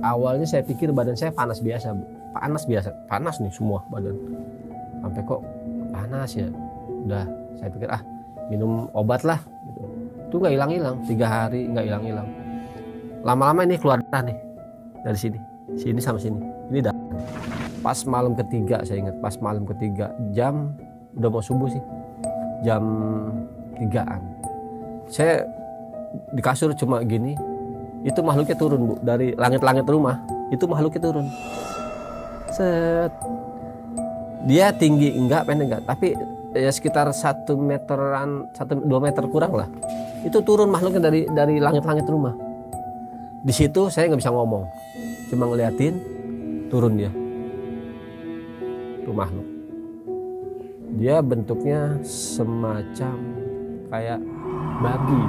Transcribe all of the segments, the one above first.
Awalnya saya pikir badan saya panas biasa, Bu. Panas nih semua badan. Sampai kok panas ya. Udah, saya pikir minum obat lah. Gitu. Itu nggak hilang-hilang, 3 hari nggak hilang-hilang. Lama-lama ini keluar darah nih dari sini sama sini. Ini darah. Pas malam ketiga saya ingat, pas malam ketiga jam udah mau subuh sih, jam 3-an. Saya di kasur cuma gini. Itu makhluknya turun, Bu, dari langit-langit rumah. Itu makhluknya turun. Set. Dia tinggi enggak, pendek enggak, tapi ya sekitar 1 meteran, 1-2 meter kurang lah. Itu turun makhluknya dari langit-langit rumah. Di situ saya nggak bisa ngomong, cuma ngeliatin turun dia. Itu makhluk. Dia bentuknya semacam kayak babi.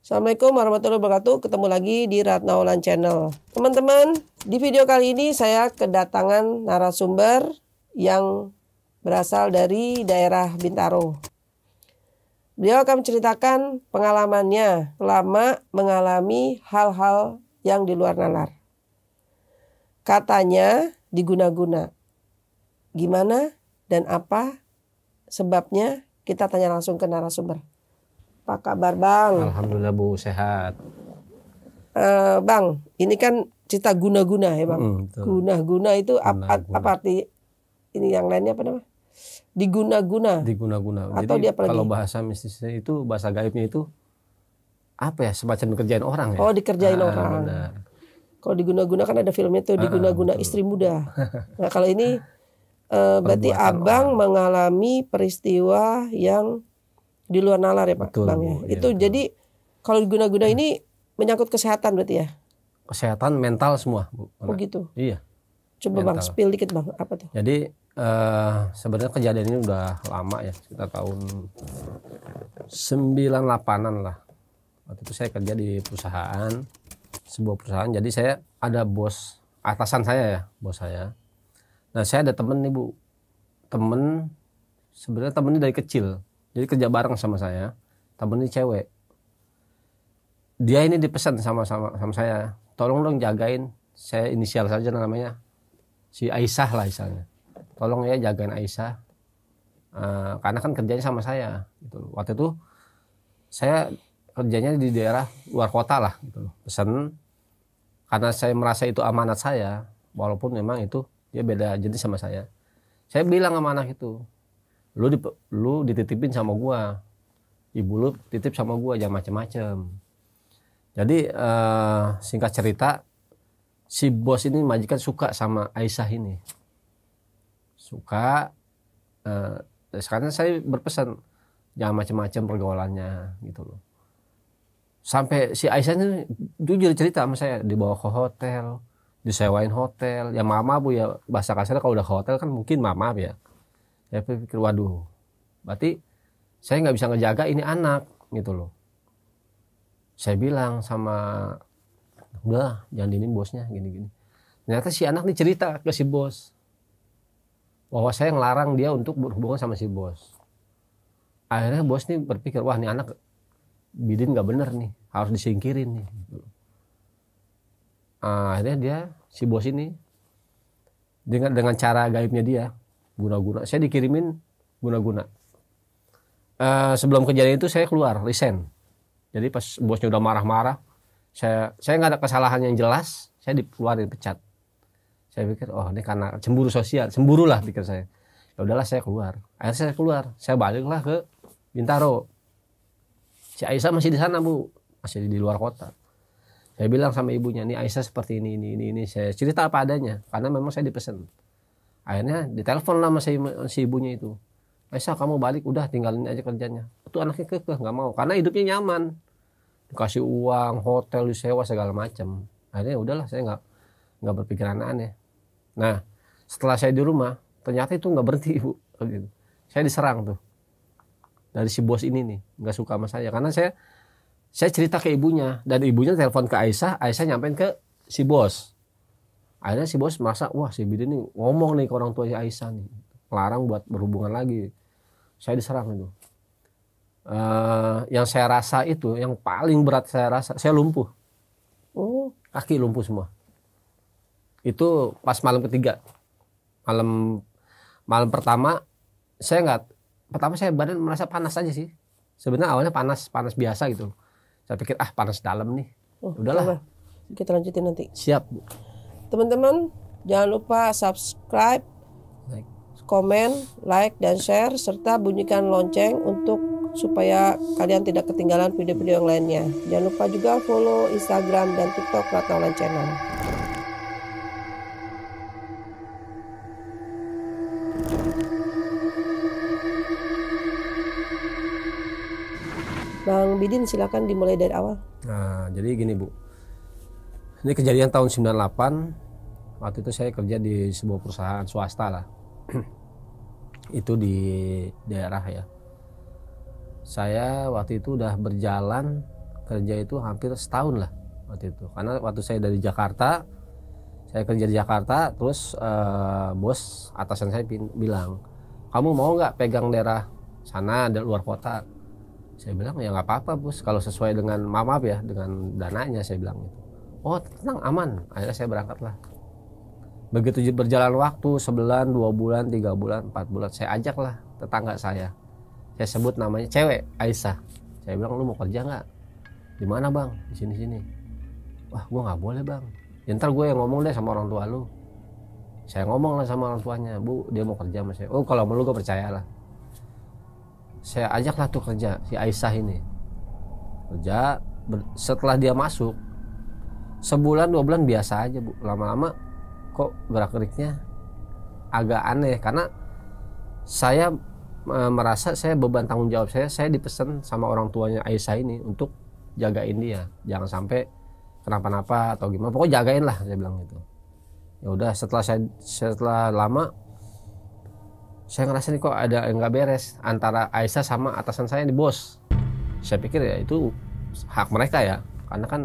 Assalamualaikum warahmatullahi wabarakatuh. Ketemu lagi di Ratna Wulan Channel. Teman-teman, di video kali ini saya kedatangan narasumber yang berasal dari daerah Bintaro. Beliau akan menceritakan pengalamannya selama mengalami hal-hal yang di luar nalar. Katanya diguna-guna. Gimana dan apa sebabnya? Kita tanya langsung ke narasumber. Apa kabar, Bang? Alhamdulillah, Bu, sehat. Bang, ini kan cerita guna-guna ya, Bang. Guna-guna itu apa arti? Ini yang lainnya apa namanya? Diguna-guna. Diguna-guna. Atau jadi dia apalagi? Kalau bahasa mistisnya itu, bahasa gaibnya itu apa ya? Semacam dikerjain orang ya. Oh, dikerjain orang. Benar. Kalau diguna-guna kan ada filmnya tuh, diguna-guna istri muda. Nah, kalau ini berarti Abang mengalami peristiwa yang di luar nalar ya, Pak? Betul, Bang, Bu, ya. iya, Itu betul. jadi kalau diguna-guna ini menyangkut kesehatan berarti ya? Kesehatan mental semua, Bu. Oh gitu. Iya. Coba Mental. Bang, spill dikit Bang, apa tuh? Jadi sebenarnya kejadian ini udah lama ya, sekitar tahun 98-an lah. Waktu itu saya kerja di sebuah perusahaan. Jadi saya ada bos, atasan saya ya, bos saya. Nah, saya ada temen nih, Bu. Sebenarnya temen ini dari kecil. Jadi kerja bareng sama saya. Temen ini cewek. Dia ini dipesan sama saya. Tolong dong jagain. Saya inisial saja namanya. Si Aisyah lah misalnya. Tolong ya jagain Aisyah. Karena kan kerjanya sama saya. Gitu. Waktu itu saya kerjanya di daerah luar kota lah. Gitu. Pesan. Karena saya merasa itu amanat saya. Walaupun memang itu dia beda jenis sama saya. Saya bilang sama anak itu. Lu dititipin sama gua, ibu lu titip sama gua, jangan macem-macem. Jadi singkat cerita, si bos ini majikan suka sama Aisyah ini, suka. Sekarang saya berpesan jangan macem-macem pergaulannya gitu loh. Sampai si Aisyah ini jujur cerita sama saya, dibawa ke hotel, disewain hotel, ya mama Bu ya, bahasa kasarnya kalau udah ke hotel kan mungkin mama ya. Saya pikir waduh, berarti saya nggak bisa ngejaga ini anak gitu loh. Saya bilang sama, udah jangan diinin bosnya gini-gini. Ternyata si anak nih cerita ke si bos bahwa saya ngelarang dia untuk berhubungan sama si bos. Akhirnya bos nih berpikir, wah nih anak bidin nggak bener nih, harus disingkirin nih. Akhirnya si bos ini dengan cara gaibnya dia, guna-guna, saya dikirimin guna-guna. Sebelum kejadian itu saya keluar resign. Jadi pas bosnya udah marah-marah, saya nggak ada kesalahan yang jelas, saya dikeluarin, pecat. Saya pikir oh ini karena cemburu lah pikir saya. Ya udahlah saya keluar. Akhirnya saya keluar, saya baliklah ke Bintaro. Si Aisyah masih di sana, Bu, masih di luar kota. Saya bilang sama ibunya, nih Aisyah seperti ini. Saya cerita apa adanya, karena memang saya dipesan. Akhirnya ditelepon lah sama si ibunya itu. Aisyah kamu balik, udah tinggalin aja kerjanya. Itu anaknya kekeh nggak mau, karena hidupnya nyaman, dikasih uang, hotel disewa segala macam. Akhirnya udahlah saya nggak berpikiran aneh. Nah setelah saya di rumah, ternyata itu nggak berhenti Bu. Gitu. Saya diserang tuh dari si bos ini nih, nggak suka sama saya karena saya cerita ke ibunya dan ibunya telepon ke Aisyah nyampein ke si bos. Akhirnya si bos merasa wah si Bidin nih ngomong nih ke orang tuanya Aisyah nih, melarang buat berhubungan lagi. Saya diserang itu. Yang saya rasa itu, yang paling berat saya rasa, saya lumpuh. Oh, Kaki lumpuh semua. Itu pas malam ketiga. Malam pertama saya badan merasa panas aja sih. Sebenarnya awalnya panas biasa gitu. Saya pikir panas dalam nih. Udahlah. Kita lanjutin nanti. Siap, Bu. Teman-teman, jangan lupa subscribe, komen, like, dan share, serta bunyikan lonceng supaya kalian tidak ketinggalan video-video yang lainnya. Jangan lupa juga follow Instagram dan TikTok Ratna Wulan Channel. Bang Bidin, silakan dimulai dari awal. Nah, jadi gini Bu. Ini kejadian tahun 98. Waktu itu saya kerja di sebuah perusahaan swasta lah. Itu di daerah ya. Saya waktu itu udah berjalan kerja itu hampir setahun lah waktu itu. Karena waktu saya dari Jakarta, saya kerja di Jakarta, terus bos atasan saya bilang, kamu mau nggak pegang daerah sana, dari luar kota? Saya bilang ya nggak apa-apa bos, kalau sesuai dengan maaf ya dengan dananya, saya bilang gitu. Oh tenang aman. Akhirnya saya berangkat lah. Begitu berjalan waktu sebulan, 2 bulan, 3 bulan, 4 bulan, saya ajak lah tetangga saya sebut namanya cewek, Aisyah. Saya bilang lu mau kerja nggak? Di mana bang? Di sini. Wah gua nggak boleh bang. Ya, ntar gue yang ngomong deh sama orang tua lu. Saya ngomong lah sama orang tuanya, Bu dia mau kerja sama saya. Oh kalau mau lu gue percayalah. Saya ajak lah tuh kerja si Aisyah ini. Kerja, setelah dia masuk sebulan 2 bulan biasa aja Bu. Lama-lama kok gerak-geriknya agak aneh karena saya merasa saya beban tanggung jawab saya dipesan sama orang tuanya Aisyah ini untuk jagain dia, jangan sampai kenapa-napa atau gimana, pokoknya jagain lah, saya bilang gitu. Ya udah setelah lama saya ngerasa nih kok ada yang nggak beres antara Aisyah sama atasan saya di bos. Saya pikir ya itu hak mereka ya, karena kan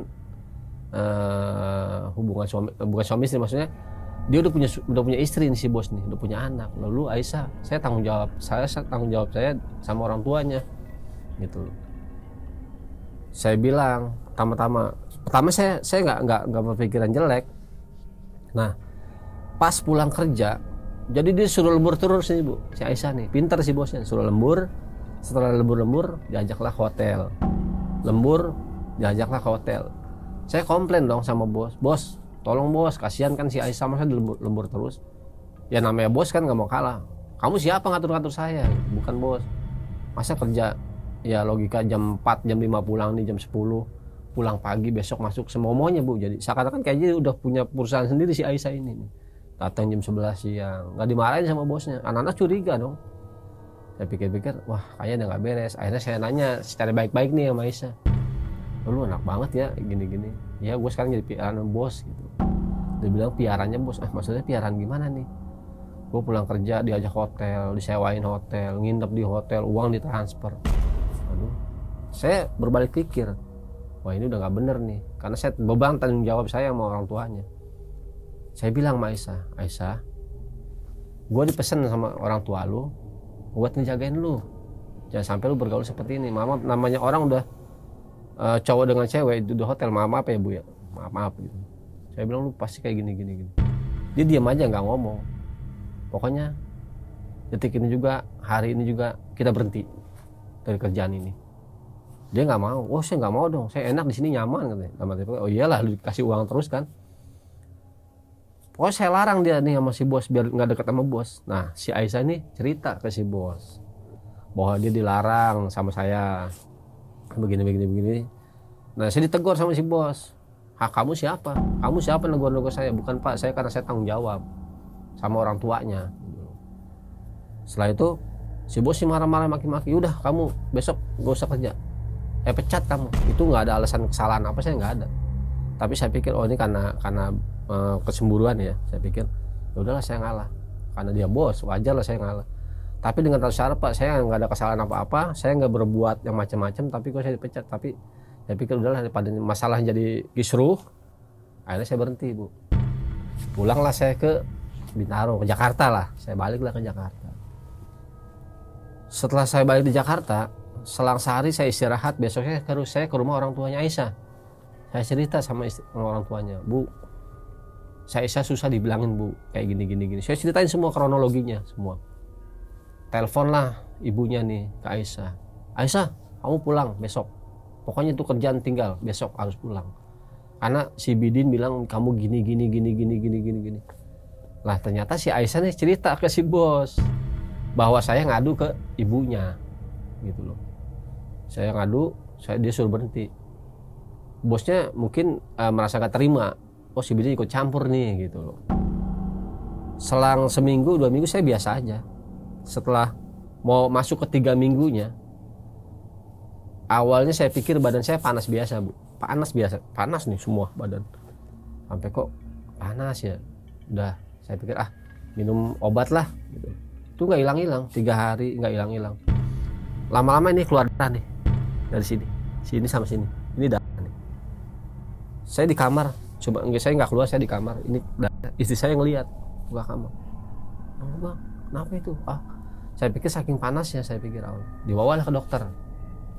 hubungan bukan suami istri, maksudnya dia udah punya istri nih si bos nih, udah punya anak. Lalu Aisyah, saya tanggung jawab saya sama orang tuanya gitu. Saya bilang pertama saya nggak berpikiran jelek. Nah pas pulang kerja, jadi dia suruh lembur terus nih Bu, si Aisyah nih pintar si bosnya, suruh lembur. Setelah lembur diajaklah ke hotel, diajaklah ke hotel. Saya komplain dong sama bos, tolong bos, kasihan kan si Aisyah, masa lembur terus. Ya namanya bos kan nggak mau kalah. Kamu siapa ngatur-ngatur saya? Bukan bos. Masa kerja ya logika jam 4, jam 5 pulang nih, jam 10 pulang pagi, besok masuk semomonya Bu. Jadi seakan-akan kayaknya udah punya perusahaan sendiri si Aisyah ini. Datang jam 11 siang, nggak dimarahin sama bosnya. Anak-anak curiga dong. Saya pikir-pikir, wah kayaknya nggak beres. Akhirnya saya nanya secara baik-baik nih sama Aisyah. Lu anak banget ya gini-gini. Ya gue sekarang jadi piaraan bos gitu. Dia bilang piarannya bos. Maksudnya piaraan gimana nih? Gue pulang kerja diajak hotel, disewain hotel, nginep di hotel, uang ditransfer. Aduh, saya berbalik pikir, wah ini udah nggak bener nih, karena saya beban tanggung jawab saya sama orang tuanya. Saya bilang sama Aisyah, gue dipesan sama orang tua lu buat ngejagain lu, jangan sampai lu bergaul seperti ini. Mama namanya orang udah cowok dengan cewek itu di hotel, maaf ya Bu ya, maaf gitu. Saya bilang lu pasti kayak gini. Dia diam aja nggak ngomong. Pokoknya detik ini juga, hari ini juga kita berhenti dari kerjaan ini. Dia nggak mau. Oh saya nggak mau dong, saya enak di sini nyaman katanya. Oh iyalah lu dikasih uang terus kan. Pokoknya saya larang dia nih sama si bos biar nggak dekat sama bos. Nah si Aisyah ini cerita ke si bos bahwa dia dilarang sama saya begini. Nah saya ditegur sama si bos. Hak kamu siapa? Kamu siapa negur saya? Bukan Pak, saya karena saya tanggung jawab sama orang tuanya. Setelah itu si bos sih marah-marah maki-maki. Udah kamu besok gak usah kerja. Pecat kamu. Itu nggak ada alasan kesalahan apa, saya nggak ada. Tapi saya pikir oh ini karena kesemburuan ya. Saya pikir ya udahlah saya ngalah. karena dia bos, wajar lah saya ngalah. Tapi dengan satu syarat Pak, saya nggak ada kesalahan apa-apa, saya nggak berbuat yang macam-macam, tapi kok saya dipecat. Tapi saya pikir udahlah, daripada masalah jadi kisruh, akhirnya saya berhenti Bu. Pulanglah saya ke Bintaro, ke Jakarta lah, saya baliklah ke Jakarta. Setelah saya balik di Jakarta, selang sehari saya istirahat, besoknya saya ke rumah orang tuanya Aisyah. Saya cerita sama orang tuanya, Bu, saya susah dibilangin Bu, kayak gini. Saya ceritain semua kronologinya, semua. Teleponlah ibunya nih ke Aisyah. Aisyah, kamu pulang besok. Pokoknya itu kerjaan tinggal, besok harus pulang. Karena si Bidin bilang kamu gini. Lah ternyata si Aisyah nih cerita ke si bos bahwa saya ngadu ke ibunya, gitu loh. Saya ngadu, dia suruh berhenti. Bosnya mungkin merasa gak terima, oh si Bidin ikut campur nih gitu loh. Selang seminggu 2 minggu saya biasa aja. Setelah mau masuk ke 3 minggunya, awalnya saya pikir badan saya panas biasa Bu, panas nih semua badan. Sampai kok panas ya, udah saya pikir minum obat lah gitu. Itu nggak hilang 3 hari nggak hilang. Lama-lama ini keluar darah nih dari sini sama sini, ini darah. Saya di kamar, saya nggak keluar, saya di kamar. Ini istri saya ngelihat buka kamar. Bang, kenapa itu? Saya pikir saking panasnya, saya pikir awal. Dibawalah ke dokter,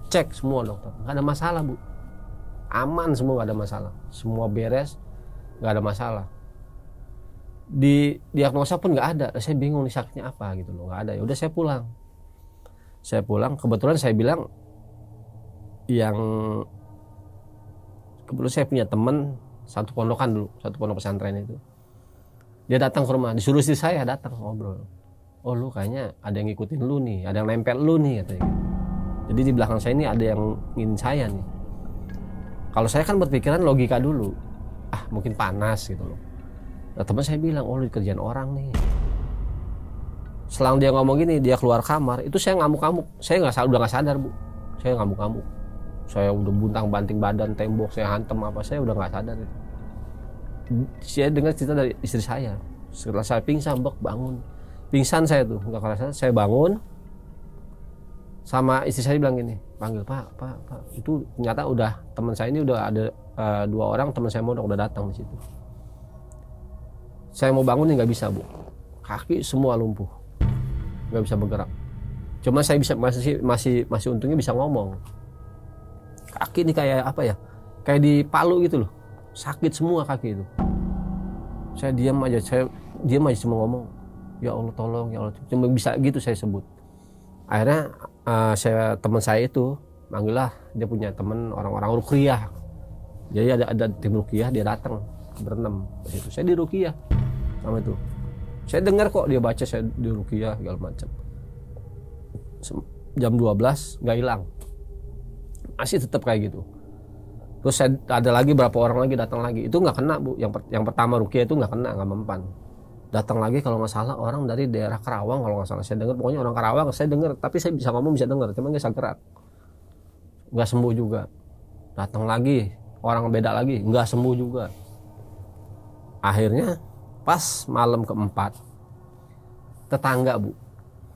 cek semua dokter, nggak ada masalah Bu, aman semua, nggak ada masalah, semua beres, nggak ada masalah. Di diagnosa pun nggak ada. Saya bingung nih sakitnya apa gitu loh, nggak ada. Ya udah saya pulang. Kebetulan saya bilang kebetulan saya punya teman satu pondokan dulu, satu pondok pesantren itu. Dia datang ke rumah, disuruh istri saya datang ngobrol. Oh lu kayaknya ada yang ngikutin lu nih, ada yang nempel lu nih katanya. Jadi di belakang saya ini ada yang ingin saya nih. Kalau saya kan berpikiran logika dulu, mungkin panas gitu loh. Nah, teman saya bilang, oh lu kerjaan orang nih. Selang dia ngomong gini, dia keluar kamar, itu saya ngamuk-ngamuk. Saya udah nggak sadar Bu, saya ngamuk-ngamuk. Saya udah buntang-banting badan tembok, saya hantem apa, saya udah nggak sadar. Saya dengar cerita dari istri saya. Setelah saya pingsan, bangun. Pingsan saya tuh, nggak kerasa. Saya bangun, sama istri saya bilang gini, panggil Pak. Itu ternyata udah teman saya ini udah ada 2 orang teman saya udah datang di situ. Saya mau bangun nih nggak bisa Bu, kaki semua lumpuh, nggak bisa bergerak. Cuma saya bisa masih untungnya bisa ngomong. Kaki ini kayak apa ya? Kayak dipalu gitu loh. Sakit semua kaki itu. Saya diam aja cuma ngomong, ya Allah tolong, ya Allah. Cuma bisa gitu saya sebut. Akhirnya teman saya itu manggillah, dia punya teman orang-orang ruqyah. Jadi ada tim ruqyah, dia datang berenam ke situ. Saya di ruqyah sama itu. Saya dengar kok dia baca, saya di ruqyah segala macam. Jam 12 nggak hilang. Masih tetap kayak gitu. Terus ada lagi berapa orang lagi datang lagi, itu nggak kena Bu. Yang pertama ruqyah itu nggak kena, nggak mempan. Datang lagi kalau nggak salah orang dari daerah Karawang, kalau nggak salah saya dengar, pokoknya orang Karawang saya dengar, tapi saya bisa ngomong bisa dengar, cuma nggak bisa gerak, nggak sembuh juga. Datang lagi orang beda lagi, nggak sembuh juga. Akhirnya pas malam keempat, tetangga Bu,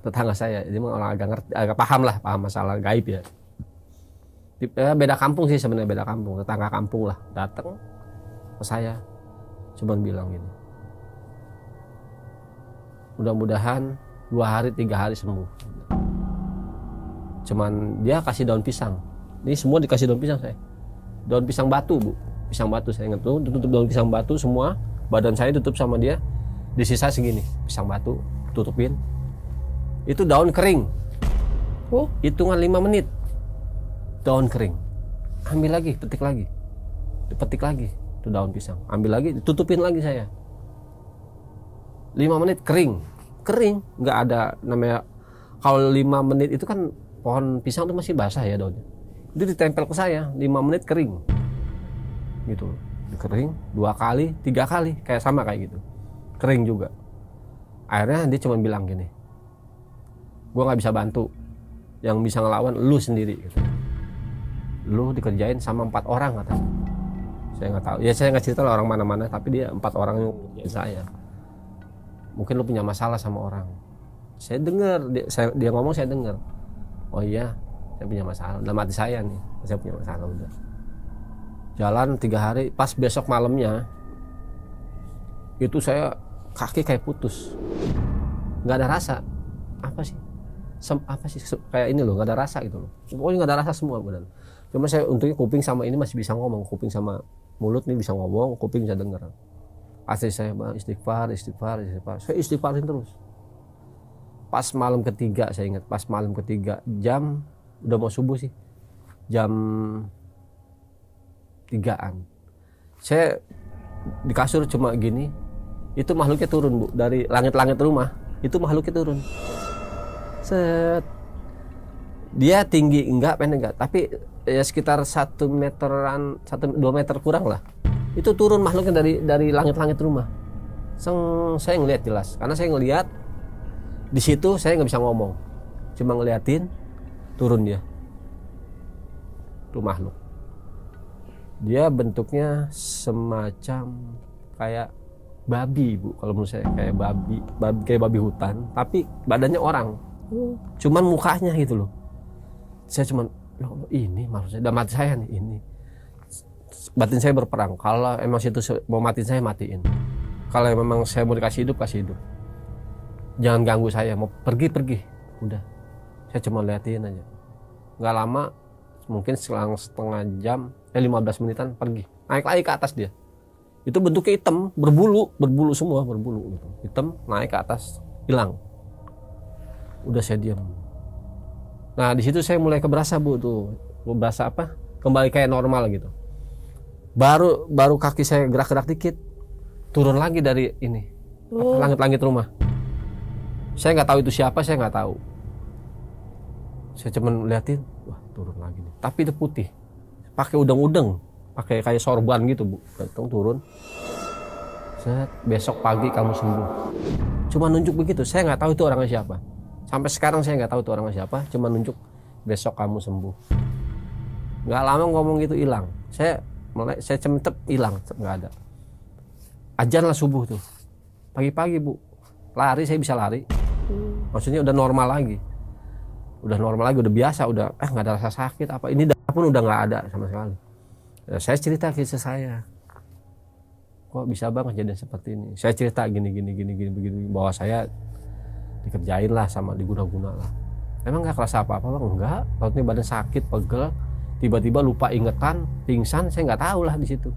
tetangga saya, ini orang agak paham masalah gaib ya. Beda kampung sih sebenarnya, beda kampung, tetangga kampung lah, datang ke saya, cuman bilang gini, mudah-mudahan 2 hari 3 hari sembuh. Cuman dia kasih daun pisang, ini semua dikasih daun pisang saya, daun pisang batu Bu, pisang batu saya ingat tuh, tutup daun pisang batu semua, badan saya tutup sama dia, di sisa segini pisang batu tutupin, itu daun kering, hitungan 5 menit. Daun kering, ambil lagi, petik lagi, itu daun pisang, ambil lagi, tutupin lagi saya. 5 menit kering, nggak ada namanya. Kalau 5 menit itu kan pohon pisang itu masih basah ya daunnya. Itu ditempel ke saya, 5 menit kering, gitu, kering 2 kali, 3 kali, kayak sama kayak gitu, kering juga. Akhirnya dia cuma bilang gini, gua nggak bisa bantu, yang bisa ngelawan lu sendiri. Gitu. Lu dikerjain sama 4 orang katanya. Saya nggak tahu. Ya saya nggak cerita lah orang mana-mana, tapi dia 4 orang yang ngerjain saya. mungkin lu punya masalah sama orang. Saya dengar dia ngomong, saya dengar. Oh iya, saya punya masalah. Dalam hati saya nih, saya punya masalah udah. Jalan 3 hari, pas besok malamnya itu saya kaki kayak putus, nggak ada rasa. Apa sih? Kayak ini loh, nggak ada rasa gitu loh. Pokoknya nggak ada rasa semua badan. Cuma saya untungnya kuping sama ini masih bisa ngomong, kuping sama mulut nih bisa ngomong, kuping bisa dengar. Asli saya Bang, istighfar. Saya istighfarin terus. Pas malam ketiga, saya ingat, pas malam ketiga jam udah mau subuh sih, jam 3-an. Saya di kasur cuma gini, itu makhluknya turun Bu, dari langit-langit rumah, itu makhluknya turun. Set. Dia tinggi enggak, pendek enggak, tapi ya sekitar 1 meteran, 1-2 meter kurang lah. Itu turun makhluknya dari langit-langit rumah. Saya ngelihat jelas, karena saya ngelihat di situ saya nggak bisa ngomong, cuma ngeliatin turun dia. Itu makhluk. Dia bentuknya semacam kayak babi Bu, kalau menurut saya kayak babi hutan, tapi badannya orang. Cuman mukanya gitu loh. Saya cuman ini maksudnya, dalam hati saya nih ini. Batin saya berperang. Kalau emang situ mau matiin saya, matiin. Kalau memang saya mau dikasih hidup, kasih hidup. Jangan ganggu saya, mau pergi. Udah. Saya cuma liatin aja. Nggak lama, mungkin selang setengah jam, 15 menitan pergi. Naik lagi ke atas dia. Itu bentuknya hitam, berbulu semua, gitu. Hitam, naik ke atas, hilang. Udah saya diam. Nah di situ saya mulai keberasa Bu tuh, berasa apa? Kembali kayak normal gitu. Baru kaki saya gerak-gerak dikit, turun lagi dari ini, langit-langit rumah. Saya nggak tahu itu siapa, saya nggak tahu. Saya cuma liatin, wah turun lagi nih. Tapi itu putih, pakai udeng-udeng, pakai kayak sorban gitu Bu. Datang turun. Set, besok pagi kamu sembuh. Cuma nunjuk begitu, saya nggak tahu itu orangnya siapa. Sampai sekarang saya nggak tahu itu orangnya siapa, cuma nunjuk besok kamu sembuh. Nggak lama ngomong gitu hilang. Saya cemetep hilang, nggak ada. Ajan lah subuh tuh, pagi-pagi Bu, lari saya bisa lari. Maksudnya udah normal lagi, udah biasa, udah nggak ada rasa sakit apa. Ini darah pun udah nggak ada sama sekali. Ya, saya cerita kisah saya, kok bisa Bang kejadian seperti ini. Saya cerita gini, bahwa saya dikerjain lah sama diguna-guna lah. Emang nggak kerasa apa-apa Bang? Enggak, tautnya badan sakit, pegel, tiba-tiba lupa ingetan, pingsan, saya nggak tahu lah di situ.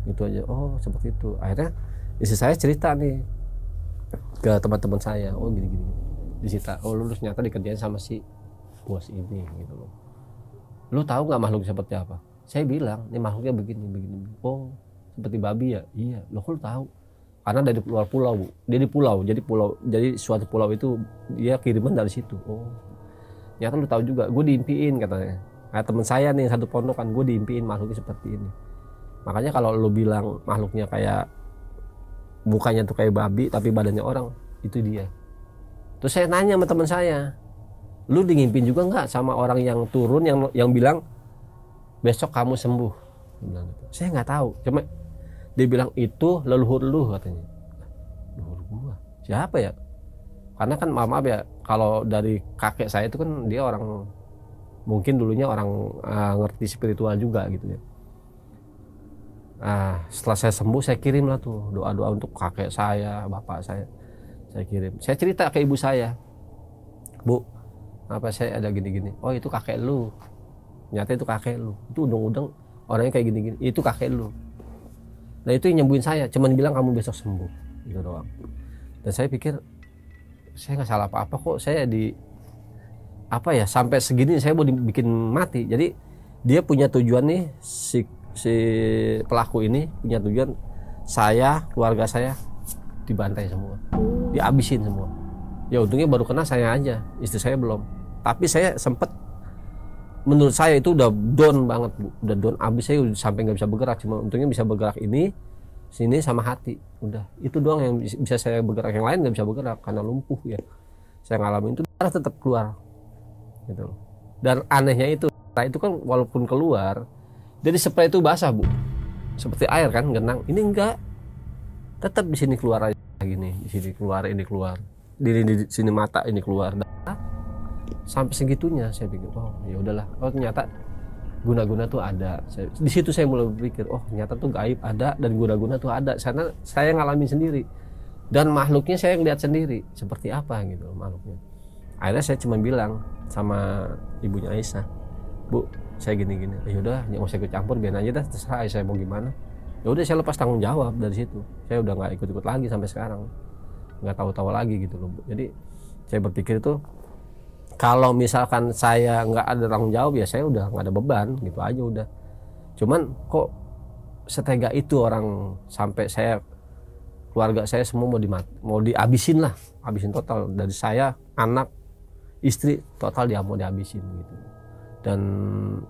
Gitu aja. Oh seperti itu. Akhirnya istri saya cerita nih ke teman-teman saya, oh gini disita, oh lulus nyata dikerjain sama si bos ini gitu loh. Lu tahu nggak makhluk seperti apa? Saya bilang ini makhluknya begini. Oh seperti babi ya? Iya. Lo kok lu tahu? Karena dari luar pulau Bu, dia di pulau, jadi suatu pulau itu dia kiriman dari situ. Oh nyata lu tahu juga, gue diimpiin katanya. Nah, teman saya nih satu pondokan, gue diimpiin makhluknya seperti ini. Makanya kalau lu bilang makhluknya kayak mukanya tuh kayak babi tapi badannya orang, itu dia. Terus saya nanya sama teman saya, lu dingimpin juga nggak sama orang yang turun yang bilang besok kamu sembuh? Bilang gitu. Saya nggak tahu, cuma dia bilang itu leluhur lu katanya. Leluhur gua siapa ya? Karena kan maaf ya, kalau dari kakek saya itu kan dia orang, mungkin dulunya orang ngerti spiritual juga gitu ya. Nah, setelah saya sembuh, saya kirim lah tuh doa-doa untuk kakek saya, bapak saya kirim. Saya cerita ke ibu saya, Bu, apa saya ada gini-gini. Oh itu kakek lu, nyata itu kakek lu. Itu udeng-udeng orangnya kayak gini-gini. Itu kakek lu. Nah itu yang nyembuhin saya. Cuman bilang kamu besok sembuh, gitu doang. Dan saya pikir saya nggak salah apa-apa kok. Saya sampai segini saya mau dibikin mati. Jadi dia punya tujuan nih, si pelaku ini punya tujuan saya, keluarga saya dibantai semua, dihabisin semua. Ya untungnya baru kena saya aja, istri saya belum. Tapi saya sempet, menurut saya itu udah down banget Bu, udah down abis, saya sampai nggak bisa bergerak. Cuma untungnya bisa bergerak ini, sini sama hati, udah itu doang yang bisa saya bergerak, yang lain nggak bisa bergerak karena lumpuh ya. Saya ngalamin itu, darah tetap keluar gitu. Dan anehnya itu kan walaupun keluar, jadi spray itu basah Bu, seperti air kan, genang. Ini enggak, tetap di sini keluar aja. gini, di sini keluar, ini keluar, di sini mata ini keluar. Sampai segitunya saya pikir, oh ya udahlah, oh ternyata guna-guna tuh ada. Di situ saya mulai berpikir, oh ternyata tuh gaib ada dan guna-guna tuh ada. Karena saya ngalamin sendiri dan makhluknya saya ngeliat sendiri seperti apa gitu makhluknya. Akhirnya saya cuma bilang sama ibunya Aisyah, Bu, saya gini-gini. Ya udah, nggak usah ikut campur, biar aja dah, terserah saya mau gimana. Ya udah, saya lepas tanggung jawab dari situ. Saya udah nggak ikut-ikut lagi sampai sekarang, nggak tahu-tahu lagi gitu loh, Bu. Jadi saya berpikir itu, kalau misalkan saya nggak ada tanggung jawab, ya saya udah nggak ada beban gitu aja udah. Cuman kok setega itu orang, sampai saya, keluarga saya semua mau dihabisin lah, habisin total, dari saya, anak, istri, total dia mau dihabisin gitu. Dan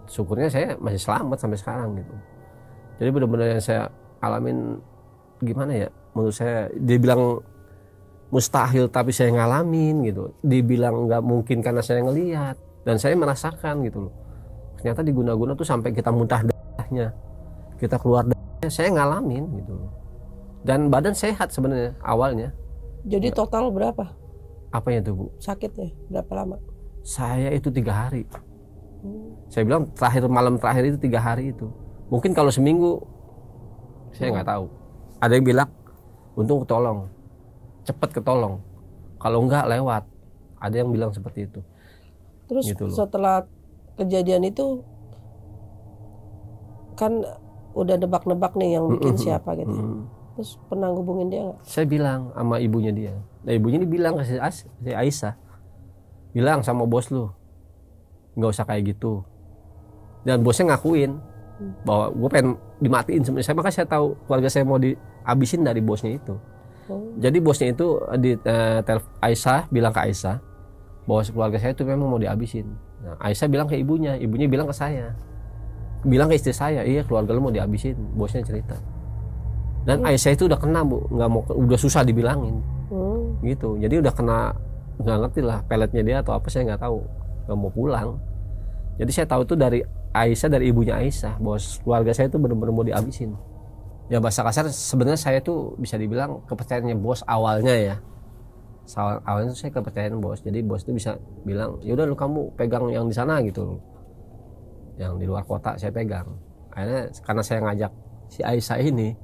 syukurnya saya masih selamat sampai sekarang gitu. Jadi benar-benar yang saya alamin, gimana ya, menurut saya dibilang mustahil tapi saya ngalamin gitu, dibilang nggak mungkin karena saya ngelihat dan saya merasakan gitu loh. Ternyata diguna-guna tuh sampai kita muntah darahnya, kita keluar darahnya, saya ngalamin gitu loh. Dan badan sehat sebenarnya awalnya. Jadi total berapa Apanya tuh, Bu? sakitnya, berapa lama? Saya itu 3 hari. Saya bilang malam terakhir itu 3 hari itu. Mungkin kalau seminggu saya nggak tahu. Ada yang bilang untung ketolong, cepat ketolong, kalau enggak lewat. Ada yang bilang seperti itu. Terus gitu setelah kejadian itu kan udah nebak-nebak nih yang bikin siapa gitu. Terus pernah hubungin dia nggak? Saya bilang sama ibunya dia. Nah, ibunya ini bilang ke si Aisyah, bilang sama bos lu nggak usah kayak gitu. Dan bosnya ngakuin bahwa gue pengen dimatiin sebenarnya. Makanya saya tahu keluarga saya mau dihabisin dari bosnya itu. Jadi bosnya itu Aisyah bilang ke Aisyah bahwa keluarga saya itu memang mau dihabisin. Nah, Aisyah bilang ke ibunya bilang ke saya, bilang ke istri saya, iya keluarga lu mau dihabisin. Bosnya cerita. Dan Aisyah itu udah kena, Bu, nggak mau, udah susah dibilangin, gitu. Jadi udah kena, nggak ngerti lah peletnya dia atau apa, saya nggak tahu, nggak mau pulang. Jadi saya tahu itu dari Aisyah, dari ibunya Aisyah, bahwa keluarga saya itu benar-benar mau dihabisin. Ya bahasa kasar, sebenarnya saya tuh bisa dibilang kepercayaannya bos awalnya ya. Awalnya tuh saya kepercayaan bos. Jadi bos itu bisa bilang, ya udah lu kamu pegang yang di sana gitu, yang di luar kota saya pegang. Akhirnya karena saya ngajak si Aisyah ini,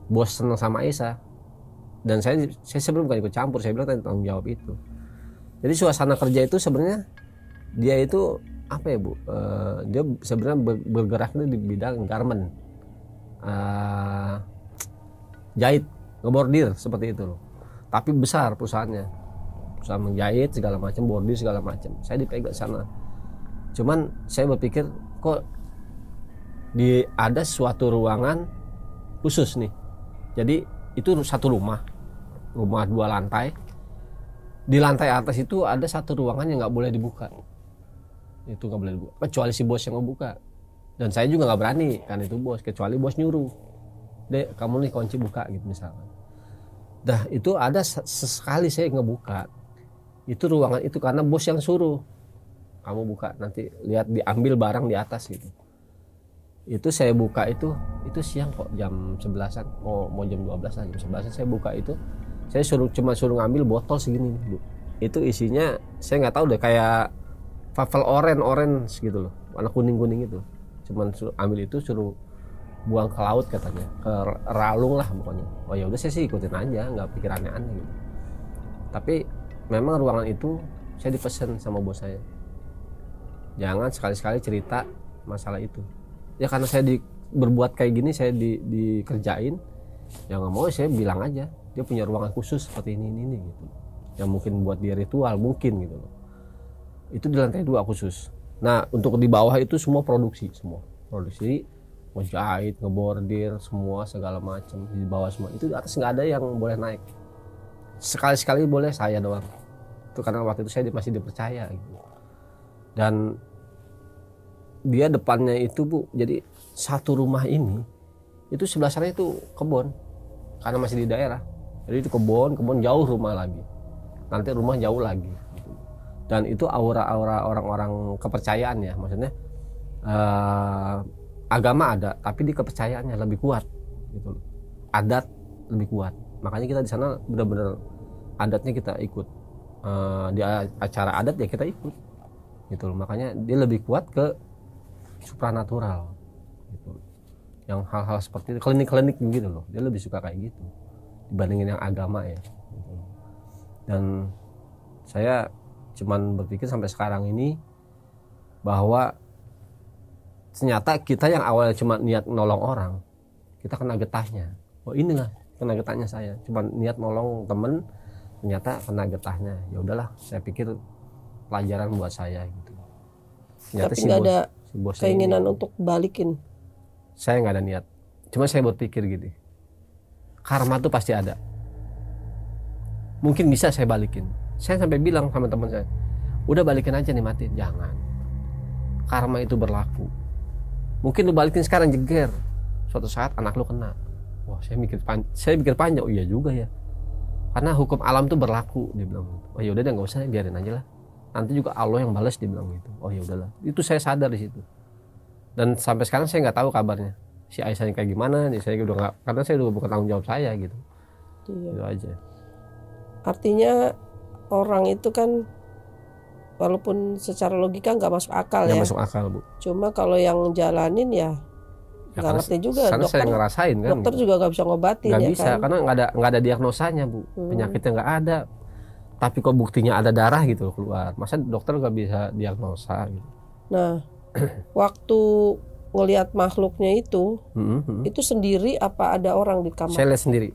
bos senang sama Aisyah, dan saya sebelum bukan ikut campur, saya bilang tanggung jawab itu. Jadi suasana kerja itu sebenarnya dia itu apa ya, Bu? Dia sebenarnya bergeraknya di bidang garment, jahit, ngebordir seperti itu loh. Tapi besar perusahaannya, perusahaan menjahit segala macam, bordir segala macam. Saya dipegang sana. Cuman saya berpikir kok ada suatu ruangan khusus nih. Jadi itu satu rumah 2 lantai. Di lantai atas itu ada satu ruangan yang nggak boleh dibuka. Itu nggak boleh dibuka, kecuali si bos yang ngebuka. Dan saya juga nggak berani kan itu bos, kecuali bos nyuruh, Dek kamu nih kunci buka gitu misalkan. Dah itu ada sesekali saya ngebuka itu ruangan itu karena bos yang suruh, kamu buka nanti lihat diambil barang di atas gitu. Itu saya buka itu siang kok, jam 11-an, mau jam 12-an, jam 11-an saya buka itu. Saya cuma suruh ngambil botol segini nih, Bu. Itu isinya saya nggak tahu deh, kayak wafel orange gitu loh, warna kuning itu. Cuman suruh ambil itu, suruh buang ke laut katanya, ke Ralung lah pokoknya. Oh ya udah, saya sih ikutin aja, nggak pikir aneh-aneh gitu. Tapi memang ruangan itu saya dipesan sama bos saya, jangan sekali-sekali cerita masalah itu. Ya karena saya berbuat kayak gini, saya dikerjain, ya nggak mau, saya bilang aja dia punya ruangan khusus seperti ini gitu, yang mungkin buat dia ritual mungkin gitu loh. Itu di lantai 2 khusus. Nah untuk di bawah itu semua produksi, mau jahit, ngebordir, semua segala macam di bawah semua. Itu di atas nggak ada yang boleh naik. Sekali-sekali boleh saya doang. Itu karena waktu itu saya masih dipercaya gitu. Dan dia depannya itu, Bu, jadi satu rumah ini itu sebelah sana itu kebun, karena masih di daerah. Jadi itu kebun jauh rumah lagi. Nanti rumah jauh lagi. Gitu. Dan itu aura-aura orang-orang kepercayaan ya, maksudnya agama ada, tapi di kepercayaannya lebih kuat gitu. Adat lebih kuat. Makanya kita di sana benar-benar adatnya kita ikut. Di acara adat ya kita ikut gitu loh. Makanya dia lebih kuat ke supranatural gitu. Yang hal-hal seperti itu, klinik-klinik gitu loh, dia lebih suka kayak gitu dibandingin yang agama ya gitu. Dan saya cuman berpikir sampai sekarang ini bahwa ternyata kita yang awalnya cuma niat nolong orang, kita kena getahnya. Oh inilah kena getahnya saya, cuma niat nolong temen, ternyata kena getahnya. Ya udahlah, saya pikir pelajaran buat saya gitu. Ternyata Tapi nggak ada si bos keinginan ini, untuk balikin. saya nggak ada niat. Cuma saya berpikir gini, karma tuh pasti ada. Mungkin bisa saya balikin. Saya sampai bilang sama teman saya, udah balikin aja nih mati, jangan. Karma itu berlaku. Mungkin lu balikin sekarang jeger, suatu saat anak lu kena. Wah, saya pikir panjang. Oh iya juga ya. Karena hukum alam tuh berlaku, dia bilang. Oh ya udah deh, nggak usah, biarin aja lah. Nanti juga Allah yang balas, dia bilang gitu. Oh ya udahlah. Itu saya sadar di situ. Dan sampai sekarang saya nggak tahu kabarnya. Si Aisyah kayak gimana? Saya udah nggak, karena saya udah bukan tanggung jawab saya gitu. Iya. Itu aja. Artinya orang itu kan walaupun secara logika nggak masuk akal Nggak ya. masuk akal, Bu. Cuma kalau yang jalanin ya nggak ngerti juga. Karena saya ngerasain kan. Dokter gitu. juga nggak bisa ngobatin Nggak ya bisa, kan. karena nggak ada diagnosanya, Bu. Penyakitnya nggak ada. Tapi kok buktinya ada darah gitu keluar. Masa dokter nggak bisa diagnosa gitu. Nah, waktu ngelihat makhluknya itu sendiri apa ada orang di kamar? Saya lihat sendiri.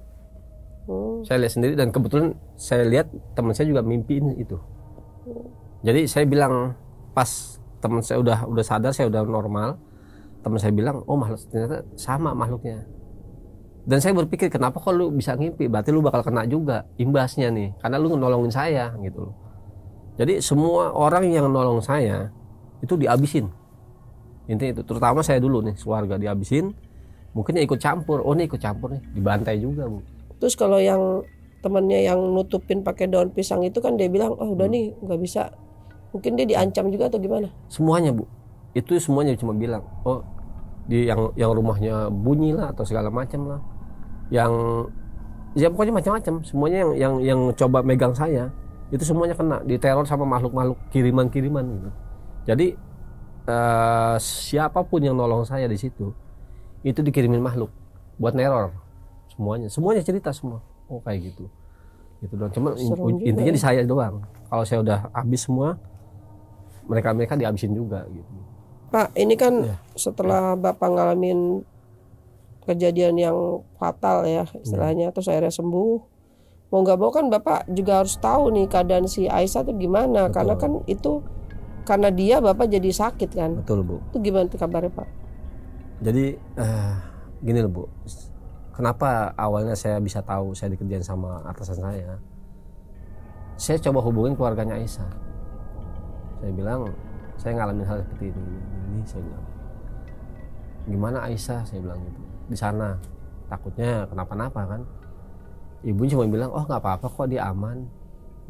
Saya lihat sendiri dan kebetulan saya lihat teman saya juga mimpiin itu. Jadi saya bilang pas teman saya udah sadar, saya udah normal, teman saya bilang, oh makhluk ternyata sama makhluknya. Dan saya berpikir kenapa kok lu bisa ngimpi, berarti lu bakal kena juga imbasnya nih, karena lu nolongin saya gitu loh. Jadi semua orang yang nolong saya itu dihabisin. Intinya itu, terutama saya dulu nih, keluarga dihabisin. Mungkin ikut campur, oh nih ikut campur nih, dibantai juga, Bu. Terus kalau yang temannya yang nutupin pakai daun pisang itu kan dia bilang, oh udah nih nggak bisa. Mungkin dia diancam juga atau gimana? Semuanya, Bu. Itu semuanya cuma bilang, oh di yang rumahnya bunyi lah atau segala macam lah. Yang ya pokoknya macam-macam. Semuanya yang coba megang saya itu semuanya kena, diteror sama makhluk-makhluk kiriman-kiriman gitu. Jadi siapapun yang nolong saya di situ itu dikirimin makhluk buat neror semuanya cerita semua. Oh kayak gitu doang. Cuma intinya di saya doang. Kalau saya udah habis semua, mereka dihabisin juga gitu. Pak, ini kan setelah Bapak ngalamin kejadian yang fatal ya istilahnya, terus akhirnya sembuh. Mau nggak mau kan Bapak juga harus tahu nih keadaan si Aisyah tuh gimana. Betul. Karena kan itu karena dia Bapak jadi sakit kan. Betul, Bu. Itu gimana kabarnya Pak? Jadi gini loh, Bu. Kenapa awalnya saya bisa tahu saya dikerjain sama atasan saya? Saya coba hubungin keluarganya Aisyah. Saya bilang, saya ngalamin hal seperti ini saya bilang. Gimana Aisyah? Saya bilang gitu. Di sana takutnya kenapa-napa kan. Ibunya cuma bilang, oh nggak apa-apa kok, dia aman,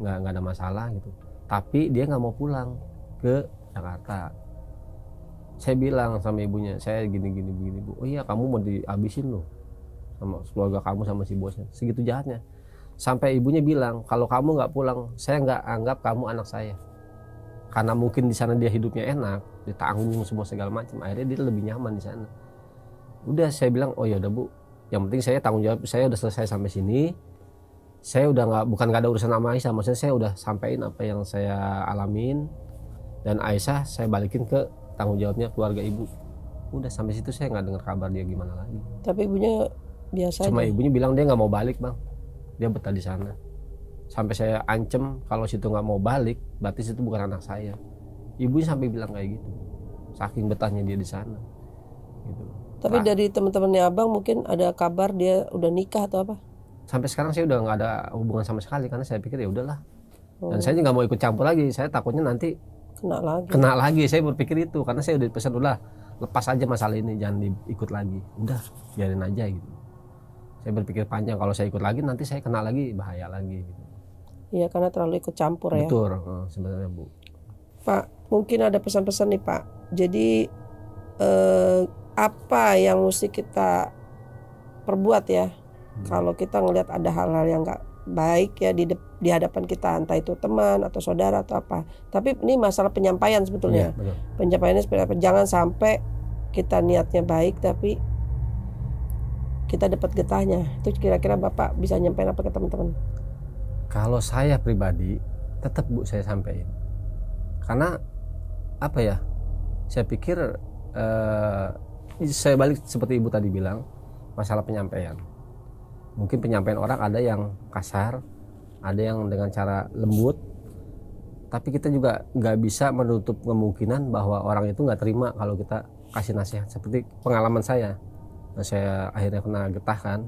nggak ada masalah gitu. Tapi dia nggak mau pulang ke Jakarta. Saya bilang sama ibunya, saya gini Bu. Oh iya, kamu mau dihabisin loh sama keluarga kamu sama si bosnya. Segitu jahatnya. Sampai ibunya bilang, kalau kamu nggak pulang, saya nggak anggap kamu anak saya. Karena mungkin di sana dia hidupnya enak, ditanggung semua segala macam. Akhirnya dia lebih nyaman di sana. Udah saya bilang, oh ya udah Bu, yang penting saya tanggung jawab, saya udah selesai sampai sini. Saya udah bukan nggak ada urusan sama Aisyah, maksudnya saya udah sampein apa yang saya alamin. Dan Aisyah saya balikin ke tanggung jawabnya keluarga ibu. Udah sampai situ saya nggak dengar kabar dia gimana lagi. Tapi ibunya biasa Cuma aja. ibunya bilang dia nggak mau balik Bang, dia betah di sana. Sampai saya ancam kalau situ nggak mau balik, berarti situ bukan anak saya. Ibunya sampai bilang kayak gitu, saking betahnya dia di sana. Gitu. Tapi dari teman-temannya Abang mungkin ada kabar dia udah nikah atau apa? Sampai sekarang saya udah nggak ada hubungan sama sekali karena saya pikir ya udahlah. Dan saya juga nggak mau ikut campur lagi. Saya takutnya nanti kena lagi. Saya berpikir itu karena saya udah pesan udah lepas aja masalah ini, jangan diikut lagi. Udah biarin aja gitu. Saya berpikir panjang, kalau saya ikut lagi nanti saya kena lagi, bahaya lagi. Gitu. Iya karena terlalu ikut campur ya. Betul sebenarnya Bu. Pak, mungkin ada pesan-pesan nih Pak. Jadi apa yang mesti kita perbuat ya Kalau kita ngelihat ada hal-hal yang nggak baik ya di hadapan kita, entah itu teman atau saudara atau apa. Tapi ini masalah penyampaian sebetulnya. Betul. Penyampaiannya seperti apa? Jangan sampai kita niatnya baik tapi kita dapat getahnya. Itu kira-kira Bapak bisa nyampein apa ke teman-teman? Kalau saya pribadi tetap Bu saya sampaikan. Karena apa ya? Saya pikir saya balik seperti Ibu tadi bilang, masalah penyampaian. Mungkin penyampaian orang ada yang kasar, ada yang dengan cara lembut, tapi kita juga nggak bisa menutup kemungkinan bahwa orang itu nggak terima kalau kita kasih nasihat. Seperti pengalaman saya akhirnya kena getah kan.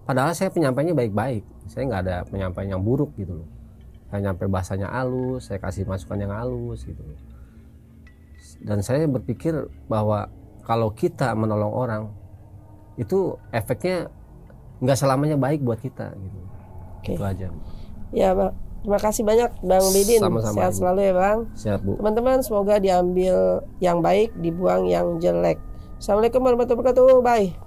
Padahal saya penyampaiannya baik-baik, saya nggak ada penyampaian yang buruk gitu loh. Saya nyampe bahasanya halus, saya kasih masukan yang halus gitu loh. Dan saya berpikir bahwa kalau kita menolong orang itu efeknya nggak selamanya baik buat kita gitu. Itu aja. Ya Bang, terima kasih banyak Bang Bidin. Sama-sama, Sehat Ibu. selalu ya Bang. Siap Bu. Teman-teman semoga diambil yang baik, dibuang yang jelek. Assalamualaikum warahmatullahi wabarakatuh. Bye.